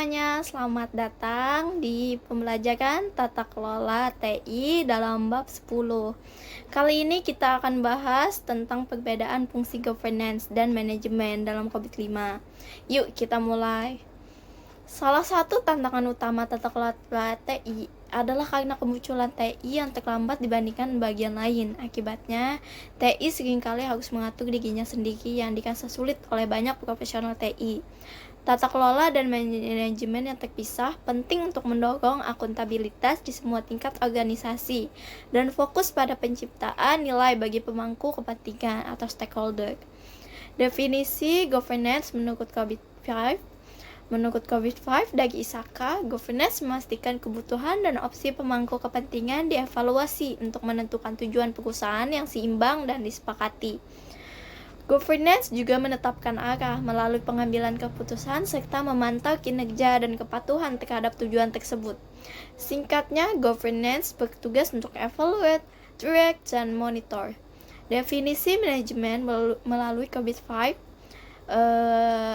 semuanya, selamat datang di pembelajaran tata kelola TI dalam bab 10. Kali ini kita akan bahas tentang perbedaan fungsi governance dan manajemen dalam COVID-5. Yuk kita mulai. Salah satu tantangan utama tata kelola TI adalah karena kemunculan TI yang terlambat dibandingkan bagian lain. Akibatnya, TI seringkali harus mengatur dirinya sendiri yang dirasa sulit oleh banyak profesional TI. Tata kelola dan manajemen yang terpisah penting untuk mendorong akuntabilitas di semua tingkat organisasi dan fokus pada penciptaan nilai bagi pemangku kepentingan atau stakeholder. Definisi governance menurut COVID-5 dari ISAKA, governance memastikan kebutuhan dan opsi pemangku kepentingan dievaluasi untuk menentukan tujuan perusahaan yang seimbang dan disepakati. Governance juga menetapkan arah melalui pengambilan keputusan serta memantau kinerja dan kepatuhan terhadap tujuan tersebut. Singkatnya, governance bertugas untuk evaluate, track, dan monitor. Definisi manajemen melalui COVID-5,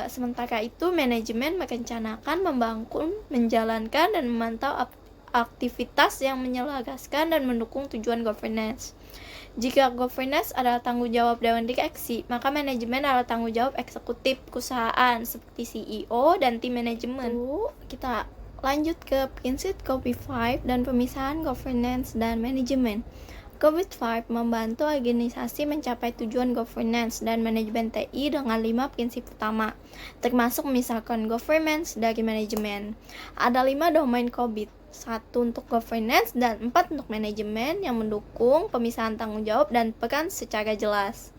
sementara itu manajemen merencanakan, membangun, menjalankan, dan memantau aktivitas yang menyelaraskan dan mendukung tujuan governance. Jika governance adalah tanggung jawab dewan direksi, maka manajemen adalah tanggung jawab eksekutif perusahaan seperti CEO dan tim manajemen. Kita lanjut ke prinsip COVID-5 dan pemisahan governance dan manajemen. COVID-5 membantu organisasi mencapai tujuan governance dan manajemen TI dengan 5 prinsip utama, termasuk memisahkan governance dari manajemen. Ada 5 domain COVID, 1 untuk governance dan 4 untuk manajemen yang mendukung pemisahan tanggung jawab dan peran secara jelas.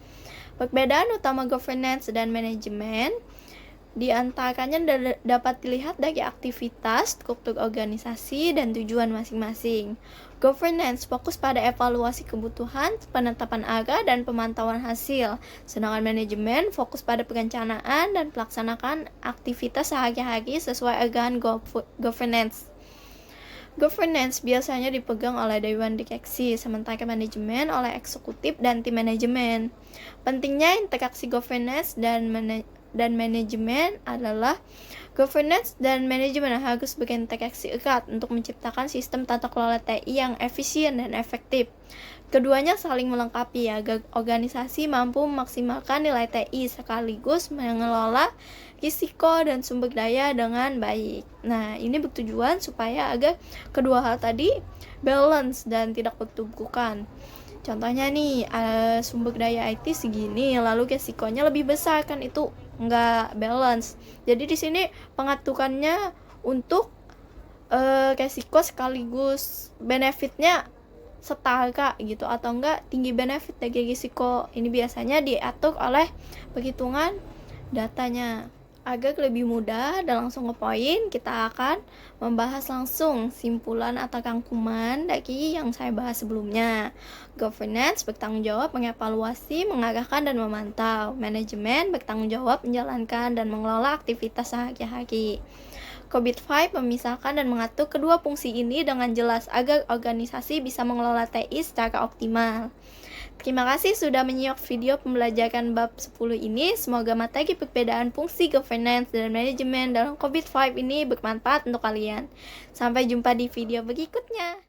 Perbedaan utama governance dan manajemen di antaranya dapat dilihat dari aktivitas, struktur organisasi, dan tujuan masing-masing. Governance fokus pada evaluasi kebutuhan, penetapan arah, dan pemantauan hasil. Sedangkan manajemen fokus pada perencanaan dan pelaksanaan aktivitas sehari-hari sesuai arahan governance. Governance biasanya dipegang oleh dewan direksi, sementara manajemen oleh eksekutif dan tim manajemen. Pentingnya interaksi governance dan manajemen adalah governance dan manajemen harus berinteraksi erat untuk menciptakan sistem tata kelola TI yang efisien dan efektif. Keduanya saling melengkapi agar organisasi mampu memaksimalkan nilai TI sekaligus mengelola risiko dan sumber daya dengan baik. Nah, ini bertujuan supaya agar kedua hal tadi balance dan tidak bertumpukan. Contohnya nih, sumber daya IT segini, lalu resikonya lebih besar, kan itu nggak balance. Jadi di sini pengaturannya untuk resiko sekaligus benefitnya setara gitu, atau enggak tinggi benefit dari risiko. Ini biasanya diatur oleh perhitungan datanya. Agar lebih mudah dan langsung ke poin, kita akan membahas langsung simpulan atau rangkuman dari yang saya bahas sebelumnya. Governance bertanggung jawab mengevaluasi, mengarahkan, dan memantau. Manajemen bertanggung jawab menjalankan dan mengelola aktivitas sehari-hari. COVID-5 memisahkan dan mengatur kedua fungsi ini dengan jelas agar organisasi bisa mengelola TI secara optimal. Terima kasih sudah menyimak video pembelajaran bab 10 ini. Semoga materi perbedaan fungsi governance dan manajemen dalam COVID-5 ini bermanfaat untuk kalian. Sampai jumpa di video berikutnya.